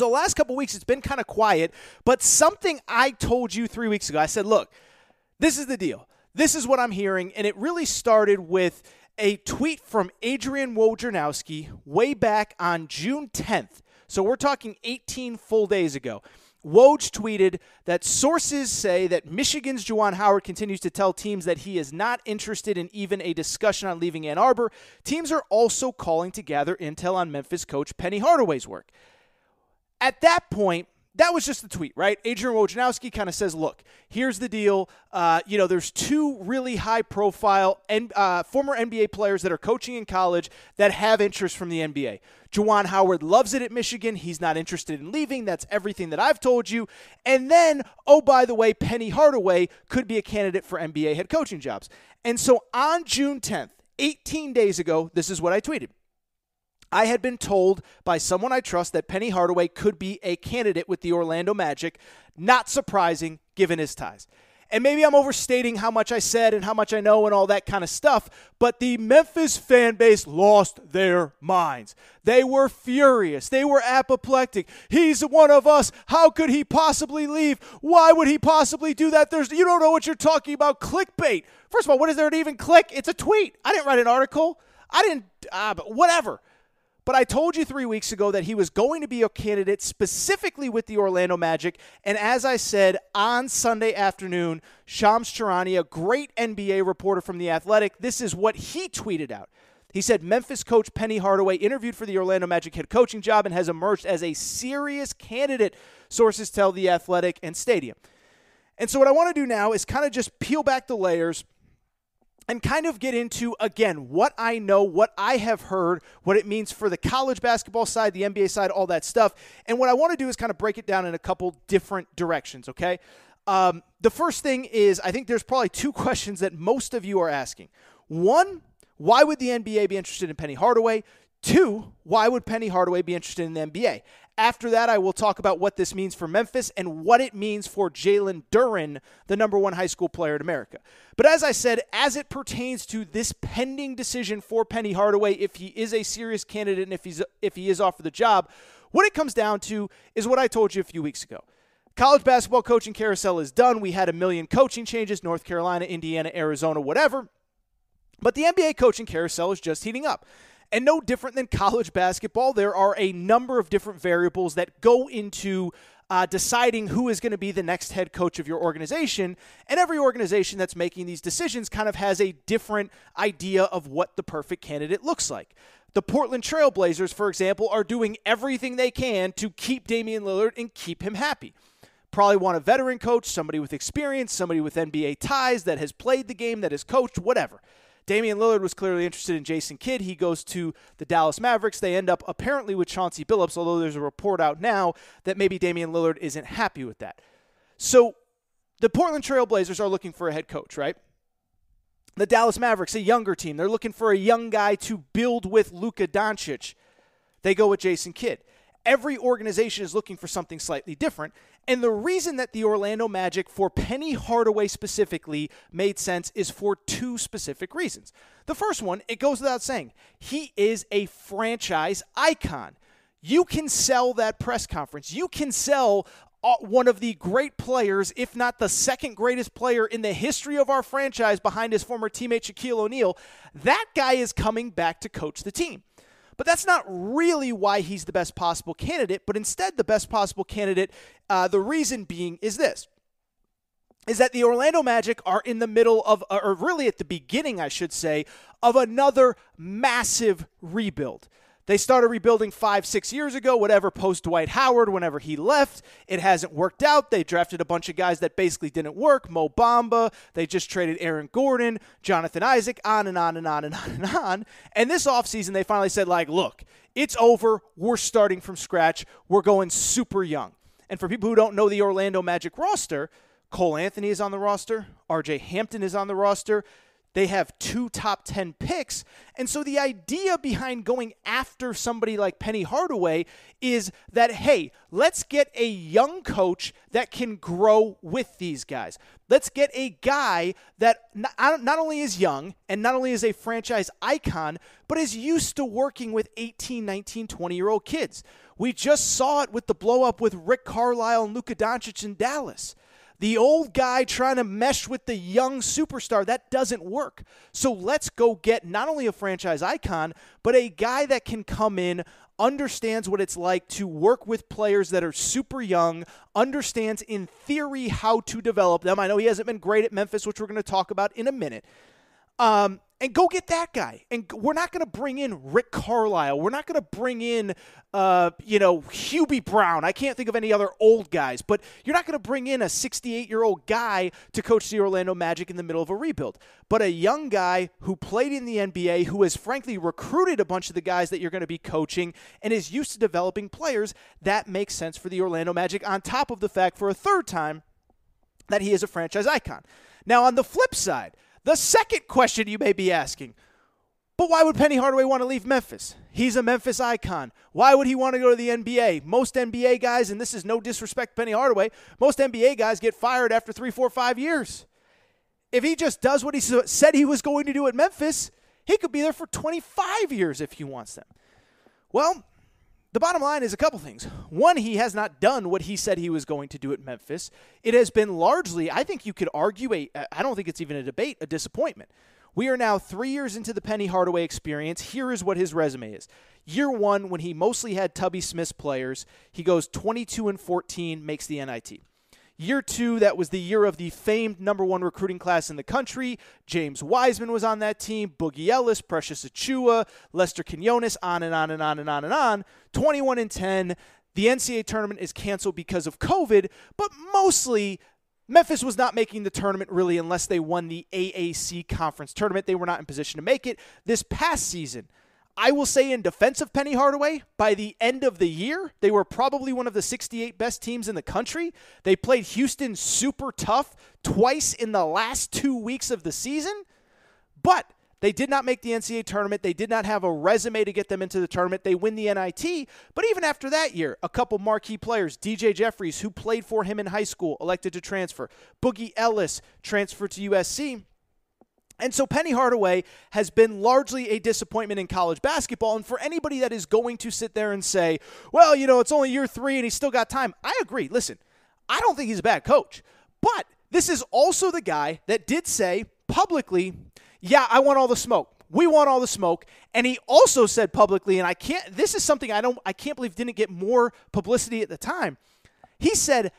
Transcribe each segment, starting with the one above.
So the last couple weeks, it's been kind of quiet, but something I told you 3 weeks ago, I said, look, this is the deal. This is what I'm hearing, and it really started with a tweet from Adrian Wojnarowski way back on June 10th. So we're talking 18 full days ago. Woj tweeted that sources say that Michigan's Juwan Howard continues to tell teams that he is not interested in even a discussion on leaving Ann Arbor. Teams are also calling to gather intel on Memphis coach Penny Hardaway's work. At that point, that was just the tweet, right? Adrian Wojnarowski kind of says, look, here's the deal. There's two really high-profile former NBA players that are coaching in college that have interest from the NBA. Juwan Howard loves it at Michigan. He's not interested in leaving. That's everything that I've told you. And then, oh, by the way, Penny Hardaway could be a candidate for NBA head coaching jobs. And so on June 10th, 18 days ago, this is what I tweeted. I had been told by someone I trust that Penny Hardaway could be a candidate with the Orlando Magic. Not surprising, given his ties. And maybe I'm overstating how much I said and how much I know and all that kind of stuff, but the Memphis fan base lost their minds. They were furious. They were apoplectic. He's one of us. How could he possibly leave? Why would he possibly do that? You don't know what you're talking about. Clickbait. First of all, what is there to even click? It's a tweet. I didn't write an article. But whatever. But I told you 3 weeks ago that he was going to be a candidate specifically with the Orlando Magic. And as I said, on Sunday afternoon, Shams Charania, a great NBA reporter from The Athletic, this is what he tweeted out. He said, Memphis coach Penny Hardaway interviewed for the Orlando Magic head coaching job and has emerged as a serious candidate, sources tell The Athletic and Stadium. And so what I want to do now is kind of just peel back the layers and kind of get into, again, what I know, what I have heard, what it means for the college basketball side, the NBA side, all that stuff. And what I want to do is kind of break it down in a couple different directions, okay? The first thing is, I think there's probably two questions that most of you are asking. One, why would the NBA be interested in Penny Hardaway? Two, why would Penny Hardaway be interested in the NBA? After that, I will talk about what this means for Memphis and what it means for Jalen Duren, the number one high school player in America. But as I said, as it pertains to this pending decision for Penny Hardaway, if he is a serious candidate and if he is offered the job, what it comes down to is what I told you a few weeks ago. College basketball coaching carousel is done. We had a million coaching changes, North Carolina, Indiana, Arizona, whatever. But the NBA coaching carousel is just heating up. And no different than college basketball, there are a number of different variables that go into deciding who is going to be the next head coach of your organization. And every organization that's making these decisions kind of has a different idea of what the perfect candidate looks like. The Portland Trail Blazers, for example, are doing everything they can to keep Damian Lillard and keep him happy. Probably want a veteran coach, somebody with experience, somebody with NBA ties that has played the game, that has coached, whatever. Damian Lillard was clearly interested in Jason Kidd. He goes to the Dallas Mavericks. They end up apparently with Chauncey Billups, although there's a report out now that maybe Damian Lillard isn't happy with that. So the Portland Trail Blazers are looking for a head coach, right? The Dallas Mavericks, a younger team. They're looking for a young guy to build with Luka Doncic. They go with Jason Kidd. Every organization is looking for something slightly different. And the reason that the Orlando Magic, for Penny Hardaway specifically, made sense is for two specific reasons. The first one, it goes without saying, he is a franchise icon. You can sell that press conference. You can sell one of the great players, if not the second greatest player in the history of our franchise behind his former teammate Shaquille O'Neal. That guy is coming back to coach the team. But that's not really why he's the best possible candidate, but instead the best possible candidate, the reason being is this, is that the Orlando Magic are in the middle of, or really at the beginning, I should say, of another massive rebuild. They started rebuilding 5-6 years ago, whatever, post Dwight Howard, whenever he left. It hasn't worked out. They drafted a bunch of guys that basically didn't work. Mo Bamba. They just traded Aaron Gordon, Jonathan Isaac, on and on and on and on and on. And this offseason, they finally said, like, look, it's over. We're starting from scratch. We're going super young. And for people who don't know the Orlando Magic roster, Cole Anthony is on the roster. RJ Hampton is on the roster. They have 2 top 10 picks. And so the idea behind going after somebody like Penny Hardaway is that, hey, let's get a young coach that can grow with these guys. Let's get a guy that not only is young and not only is a franchise icon, but is used to working with 18, 19, 20-year-old kids. We just saw it with the blow-up with Rick Carlisle and Luka Doncic in Dallas. The old guy trying to mesh with the young superstar, that doesn't work. So let's go get not only a franchise icon, but a guy that can come in, understands what it's like to work with players that are super young, understands in theory how to develop them. I know he hasn't been great at Memphis, which we're going to talk about in a minute. And go get that guy. And we're not going to bring in Rick Carlisle. We're not going to bring in, Hubie Brown. I can't think of any other old guys. But you're not going to bring in a 68-year-old guy to coach the Orlando Magic in the middle of a rebuild. But a young guy who played in the NBA, who has frankly recruited a bunch of the guys that you're going to be coaching and is used to developing players, that makes sense for the Orlando Magic, on top of the fact for a third time that he is a franchise icon. Now, on the flip side, the second question you may be asking, but why would Penny Hardaway want to leave Memphis? He's a Memphis icon. Why would he want to go to the NBA? Most NBA guys, and this is no disrespect to Penny Hardaway, most NBA guys get fired after 3, 4, 5 years. If he just does what he said he was going to do at Memphis, he could be there for 25 years if he wants them. Well, the bottom line is a couple things. One, he has not done what he said he was going to do at Memphis. It has been largely, I think you could argue, I don't think it's even a debate, a disappointment. We are now 3 years into the Penny Hardaway experience. Here is what his resume is. Year one, when he mostly had Tubby Smith's players, he goes 22-14, makes the NIT. Year two, that was the year of the famed number one recruiting class in the country. James Wiseman was on that team, Boogie Ellis, Precious Achiuwa, Lester Quinones, on and on and on and on and on. 21-10. The NCAA tournament is canceled because of COVID, but mostly Memphis was not making the tournament really unless they won the AAC conference tournament. They were not in position to make it. This past season, I will say in defense of Penny Hardaway, by the end of the year, they were probably one of the 68 best teams in the country. They played Houston super tough twice in the last 2 weeks of the season, but they did not make the NCAA tournament. They did not have a resume to get them into the tournament. They win the NIT, but even after that year, a couple marquee players, DJ Jeffries, who played for him in high school, elected to transfer. Boogie Ellis transferred to USC. And so Penny Hardaway has been largely a disappointment in college basketball. And for anybody that is going to sit there and say, well, it's only year 3 and he's still got time, I agree. Listen, I don't think he's a bad coach. But this is also the guy that did say publicly, yeah, I want all the smoke. We want all the smoke. And he also said publicly, and this is something I can't believe didn't get more publicity at the time. He said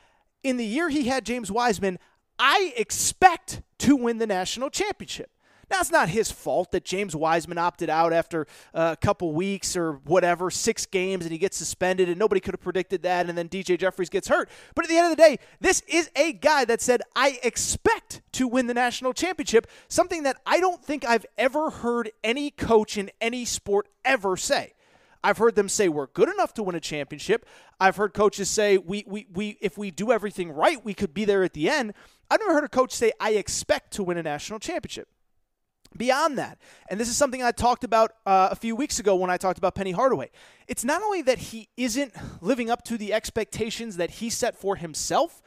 in the year he had James Wiseman, I expect to win the national championship. Now, it's not his fault that James Wiseman opted out after a couple weeks or whatever, 6 games, and he gets suspended, and nobody could have predicted that, and then DJ Jeffries gets hurt. But at the end of the day, this is a guy that said, I expect to win the national championship, something that I don't think I've ever heard any coach in any sport ever say. I've heard them say we're good enough to win a championship. I've heard coaches say we if we do everything right, we could be there at the end. I've never heard a coach say, I expect to win a national championship. Beyond that, and this is something I talked about a few weeks ago when I talked about Penny Hardaway, it's not only that he isn't living up to the expectations that he set for himself,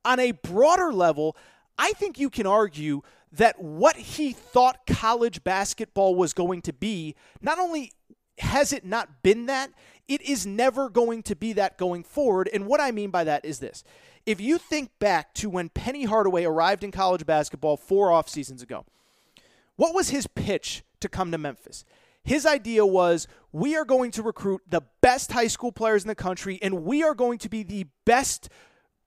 on a broader level, I think you can argue that what he thought college basketball was going to be, not only has it not been that, it is never going to be that going forward. And what I mean by that is this. If you think back to when Penny Hardaway arrived in college basketball 4 off seasons ago, what was his pitch to come to Memphis? His idea was, we are going to recruit the best high school players in the country, and we are going to be the best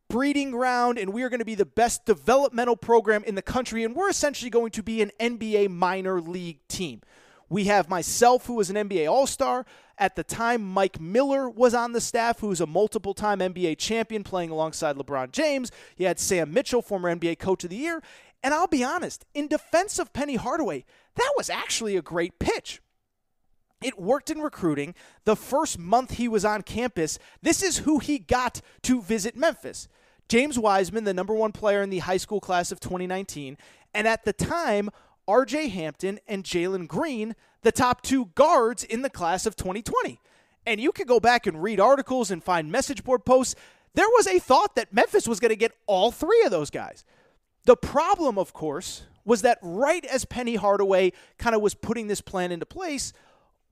breeding ground, and we are going to be the best developmental program in the country, and we're essentially going to be an NBA minor league team. We have myself, who was an NBA All-Star. At the time, Mike Miller was on the staff, who was a multiple-time NBA champion playing alongside LeBron James. You had Sam Mitchell, former NBA Coach of the Year. And I'll be honest, in defense of Penny Hardaway, that was actually a great pitch. It worked in recruiting. The first month he was on campus, this is who he got to visit Memphis. James Wiseman, the number 1 player in the high school class of 2019. And at the time, R.J. Hampton and Jalen Green, the top 2 guards in the class of 2020. And you could go back and read articles and find message board posts. There was a thought that Memphis was going to get all 3 of those guys. The problem, of course, was that right as Penny Hardaway kind of was putting this plan into place,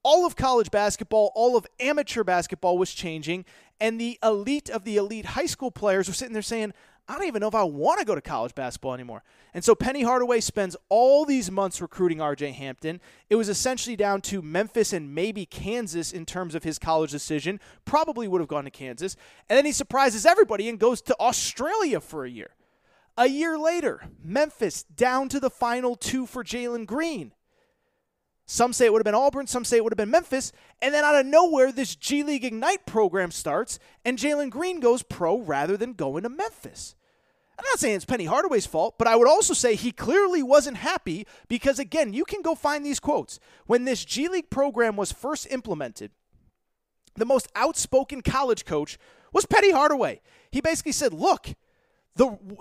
all of college basketball, all of amateur basketball was changing, and the elite of the elite high school players were sitting there saying, I don't even know if I want to go to college basketball anymore. And so Penny Hardaway spends all these months recruiting RJ Hampton. It was essentially down to Memphis and maybe Kansas in terms of his college decision. Probably would have gone to Kansas. And then he surprises everybody and goes to Australia for a year. A year later, Memphis down to the final two for Jalen Green. Some say it would have been Auburn, some say it would have been Memphis, and then out of nowhere, this G League Ignite program starts, and Jalen Green goes pro rather than going to Memphis. I'm not saying it's Penny Hardaway's fault, but I would also say he clearly wasn't happy because, again, you can go find these quotes. When this G League program was first implemented, the most outspoken college coach was Penny Hardaway. He basically said, look,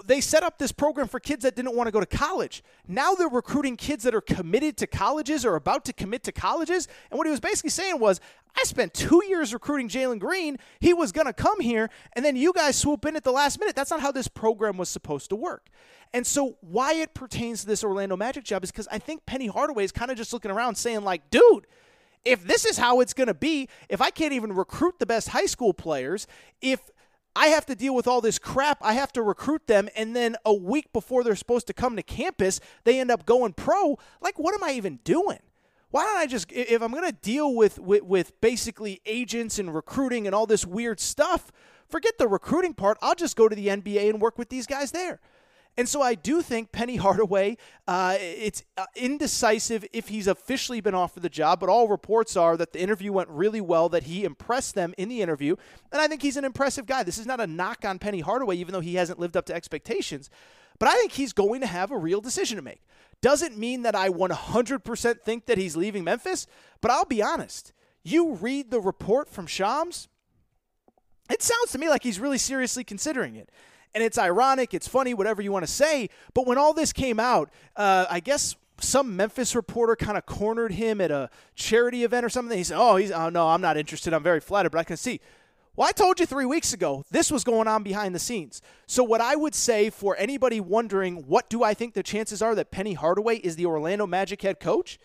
they set up this program for kids that didn't want to go to college. Now they're recruiting kids that are committed to colleges or about to commit to colleges. And what he was basically saying was, I spent 2 years recruiting Jalen Green. He was going to come here, and then you guys swoop in at the last minute. That's not how this program was supposed to work. And so why it pertains to this Orlando Magic job is because I think Penny Hardaway is kind of just looking around saying, like, dude, if this is how it's going to be, if I can't even recruit the best high school players, if I have to deal with all this crap, I have to recruit them, and then a week before they're supposed to come to campus, they end up going pro. Like, what am I even doing? Why don't I just, if I'm going to deal with basically agents and recruiting and all this weird stuff, forget the recruiting part. I'll just go to the NBA and work with these guys there. And so I do think Penny Hardaway, it's indecisive if he's officially been offered the job, but all reports are that the interview went really well, that he impressed them in the interview, and I think he's an impressive guy. This is not a knock on Penny Hardaway, even though he hasn't lived up to expectations, but I think he's going to have a real decision to make. Doesn't mean that I 100% think that he's leaving Memphis, but I'll be honest. You read the report from Shams, it sounds to me like he's really seriously considering it. And it's ironic, it's funny, whatever you want to say. But when all this came out, I guess some Memphis reporter kind of cornered him at a charity event or something. He said, oh, no, I'm not interested. I'm very flattered, but I can see. Well, I told you 3 weeks ago this was going on behind the scenes. So what I would say for anybody wondering what do I think the chances are that Penny Hardaway is the Orlando Magic head coach,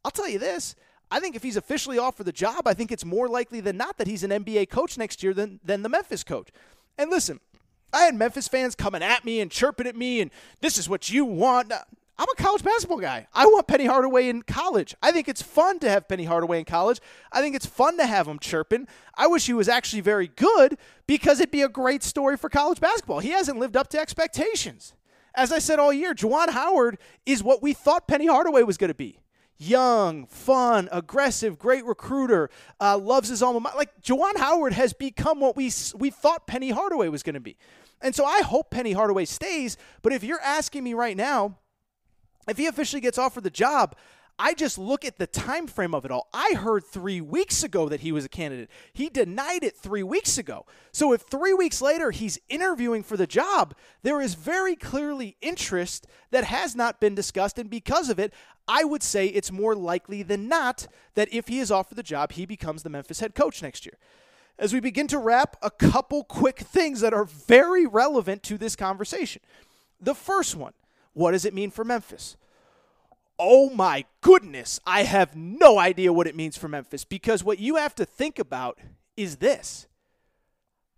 I'll tell you this. I think if he's officially offered the job, I think it's more likely than not that he's an NBA coach next year than the Memphis coach. And listen, I had Memphis fans coming at me and chirping at me, and this is what you want. I'm a college basketball guy. I want Penny Hardaway in college. I think it's fun to have Penny Hardaway in college. I think it's fun to have him chirping. I wish he was actually very good because it'd be a great story for college basketball. He hasn't lived up to expectations. As I said all year, Juwan Howard is what we thought Penny Hardaway was going to be. Young, fun, aggressive, great recruiter, loves his alma mater. Like, Juwan Howard has become what we thought Penny Hardaway was going to be. And so I hope Penny Hardaway stays, but if you're asking me right now, if he officially gets offered the job, I just look at the time frame of it all. I heard 3 weeks ago that he was a candidate. He denied it 3 weeks ago. So if 3 weeks later he's interviewing for the job, there is very clearly interest that has not been discussed, and because of it, I would say it's more likely than not that if he is offered the job, he becomes the Memphis head coach next year. As we begin to wrap, a couple quick things that are very relevant to this conversation. The first one, what does it mean for Memphis? Oh my goodness, I have no idea what it means for Memphis, because what you have to think about is this.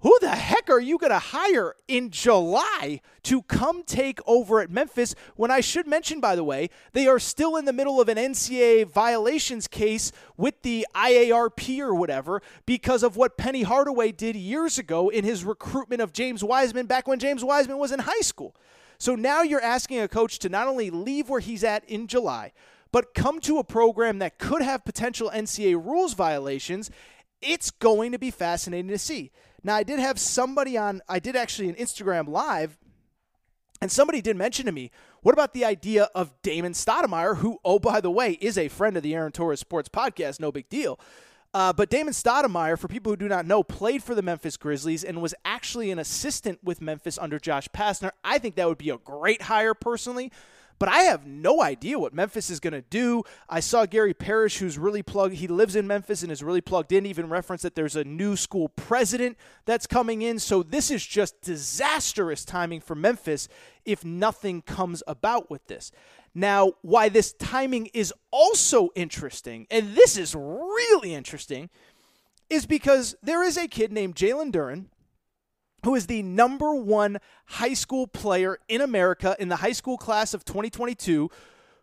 Who the heck are you going to hire in July to come take over at Memphis when I should mention, by the way, they are still in the middle of an NCAA violations case with the IARP or whatever because of what Penny Hardaway did years ago in his recruitment of James Wiseman back when James Wiseman was in high school. So now you're asking a coach to not only leave where he's at in July, but come to a program that could have potential NCAA rules violations. It's going to be fascinating to see. Now, I did have somebody on, I did actually an Instagram Live, and somebody did mention to me, what about the idea of Damon Stoudemire, who, oh, by the way, is a friend of the Aaron Torres Sports Podcast, no big deal. But Damon Stoudemire, for people who do not know, played for the Memphis Grizzlies and was actually an assistant with Memphis under Josh Pastner. I think that would be a great hire personally. But I have no idea what Memphis is going to do. I saw Gary Parrish, who's really plugged. He lives in Memphis and is really plugged in, even reference that there's a new school president that's coming in. So this is just disastrous timing for Memphis if nothing comes about with this. Now, why this timing is also interesting, and this is really interesting, is because there is a kid named Jalen Duren, who is the number one high school player in America in the high school class of 2022,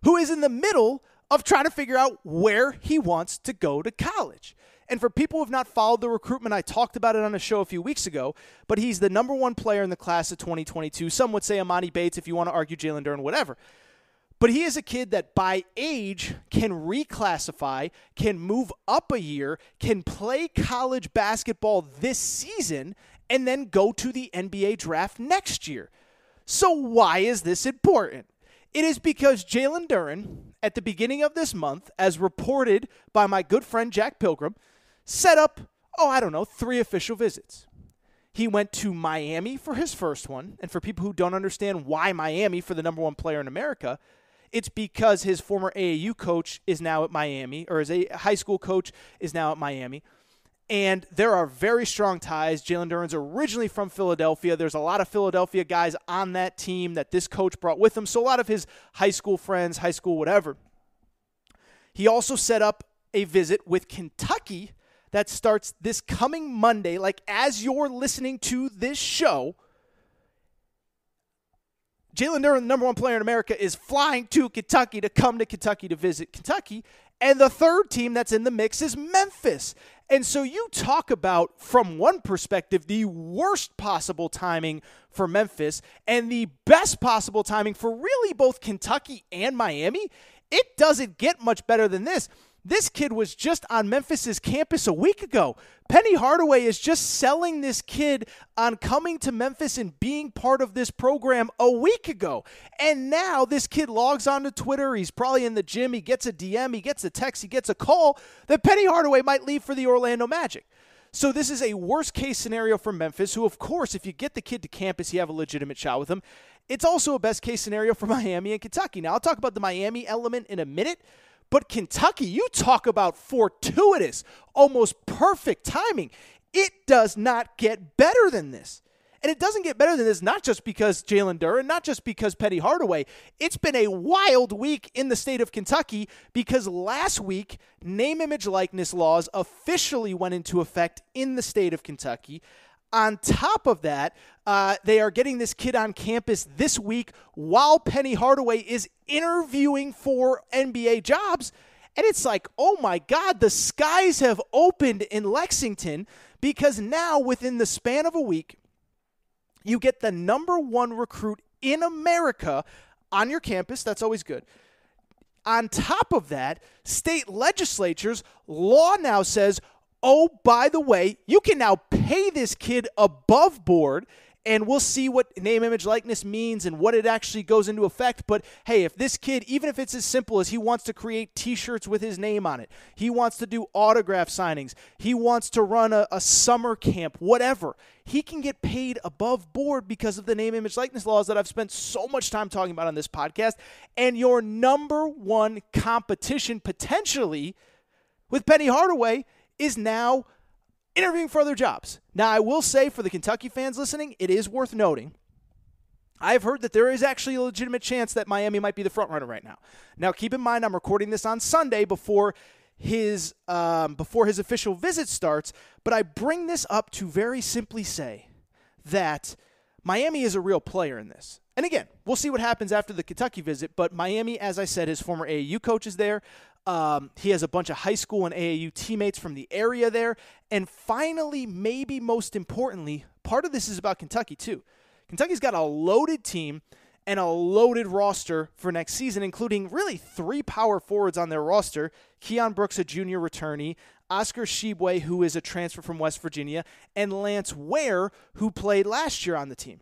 who is in the middle of trying to figure out where he wants to go to college. And for people who have not followed the recruitment, I talked about it on a show a few weeks ago, but he's the number one player in the class of 2022. Some would say Amani Bates, if you want to argue Jalen Duren, whatever. But he is a kid that by age can reclassify, can move up a year, can play college basketball this season, and then go to the NBA draft next year. So why is this important? It is because Jalen Duren, at the beginning of this month, as reported by my good friend Jack Pilgrim, set up, 3 official visits. He went to Miami for his first one, and for people who don't understand why Miami for the number one player in America, it's because his former AAU coach is now at Miami, or his high school coach is now at Miami. And there are very strong ties. Jalen Duren's originally from Philadelphia. There's a lot of Philadelphia guys on that team that this coach brought with him. So a lot of his high school friends, high school whatever. He also set up a visit with Kentucky that starts this coming Monday. Like as you're listening to this show, Jalen Duren, the number one player in America, is flying to Kentucky to come to Kentucky to visit Kentucky. And the third team that's in the mix is Memphis. And so you talk about, from one perspective, the worst possible timing for Memphis and the best possible timing for really both Kentucky and Miami. It doesn't get much better than this. This kid was just on Memphis's campus a week ago. Penny Hardaway is just selling this kid on coming to Memphis and being part of this program a week ago. And now this kid logs onto Twitter. He's probably in the gym. He gets a DM. He gets a text. He gets a call that Penny Hardaway might leave for the Orlando Magic. So this is a worst-case scenario for Memphis, who, of course, if you get the kid to campus, you have a legitimate shot with him. It's also a best-case scenario for Miami and Kentucky. Now, I'll talk about the Miami element in a minute. But Kentucky, you talk about fortuitous, almost perfect timing. It does not get better than this. And it doesn't get better than this not just because Jalen Duren, not just because Penny Hardaway. It's been a wild week in the state of Kentucky because last week, name, image, likeness laws officially went into effect in the state of Kentucky. On top of that, they are getting this kid on campus this week while Penny Hardaway is interviewing for NBA jobs. And it's like, oh my God, the skies have opened in Lexington because now within the span of a week, you get the number one recruit in America on your campus. That's always good. On top of that, state legislatures, law now says, oh, by the way, you can now pay this kid above board, and we'll see what name, image, likeness means and what it actually goes into effect. But, hey, if this kid, even if it's as simple as he wants to create T-shirts with his name on it, he wants to do autograph signings, he wants to run a summer camp, whatever, he can get paid above board because of the name, image, likeness laws that I've spent so much time talking about on this podcast. And your number one competition potentially with Penny Hardaway is now interviewing for other jobs. Now, I will say for the Kentucky fans listening, it is worth noting, I've heard that there is actually a legitimate chance that Miami might be the front runner right now. Now, keep in mind, I'm recording this on Sunday before his official visit starts, but I bring this up to very simply say that Miami is a real player in this. And again, we'll see what happens after the Kentucky visit, but Miami, as I said, his former AAU coach is there. He has a bunch of high school and AAU teammates from the area there. And finally, maybe most importantly, part of this is about Kentucky too. Kentucky's got a loaded team and a loaded roster for next season, including really 3 power forwards on their roster. Keon Brooks, a junior returnee, Oscar Shibwe, who is a transfer from West Virginia, and Lance Ware, who played last year on the team.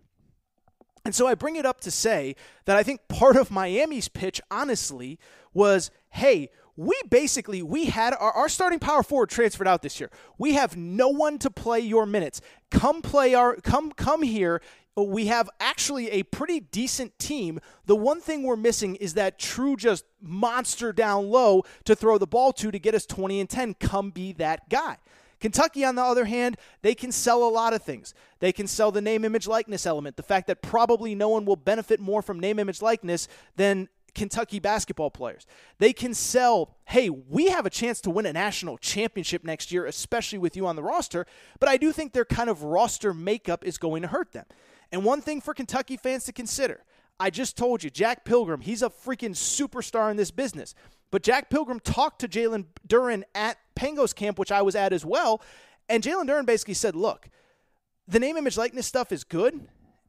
And so I bring it up to say that I think part of Miami's pitch, honestly, was, hey, we had our starting power forward transferred out this year. We have no one to play your minutes. Come here. We have actually a pretty decent team. The one thing we're missing is that true just monster down low to throw the ball to get us 20 and 10. Come be that guy. Kentucky, on the other hand, they can sell a lot of things. They can sell the name, image, likeness element, the fact that probably no one will benefit more from name, image, likeness than Kentucky basketball players. They can sell, hey, we have a chance to win a national championship next year, especially with you on the roster, but I do think their kind of roster makeup is going to hurt them. And one thing for Kentucky fans to consider, I just told you, Jack Pilgrim, he's a freaking superstar in this business. But Jack Pilgrim talked to Jalen Duren at Pango's camp, which I was at as well, and Jalen Duren basically said, look, the name, image, likeness stuff is good,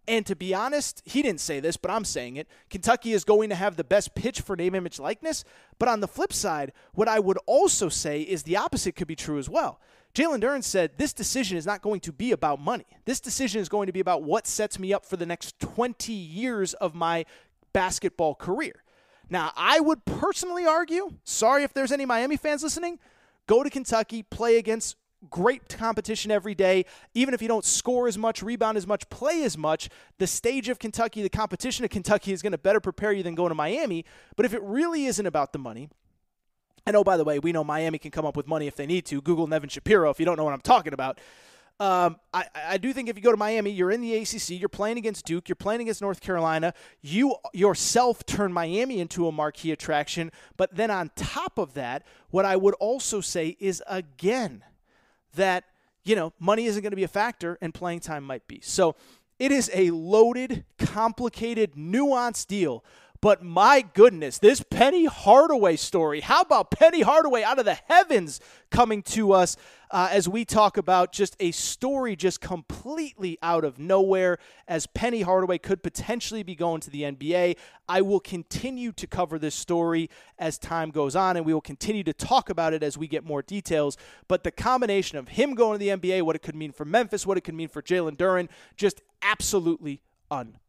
and to be honest, he didn't say this, but I'm saying it, Kentucky is going to have the best pitch for name, image, likeness, but on the flip side, what I would also say is the opposite could be true as well. Jalen Duren said, this decision is not going to be about money. This decision is going to be about what sets me up for the next 20 years of my basketball career. Now, I would personally argue, sorry if there's any Miami fans listening, go to Kentucky, play against great competition every day. Even if you don't score as much, rebound as much, play as much, the stage of Kentucky, the competition of Kentucky is going to better prepare you than going to Miami. But if it really isn't about the money, and oh, by the way, we know Miami can come up with money if they need to. Google Nevin Shapiro if you don't know what I'm talking about. I do think if you go to Miami, you're in the ACC, you're playing against Duke, you're playing against North Carolina. You yourself turn Miami into a marquee attraction. But then on top of that, what I would also say is, again, that, money isn't going to be a factor and playing time might be. So it is a loaded, complicated, nuanced deal. But my goodness, this Penny Hardaway story. How about Penny Hardaway out of the heavens coming to us as we talk about just a story just completely out of nowhere, as Penny Hardaway could potentially be going to the NBA. I will continue to cover this story as time goes on, and we will continue to talk about it as we get more details. But the combination of him going to the NBA, what it could mean for Memphis, what it could mean for Jalen Duren, just absolutely unbelievable.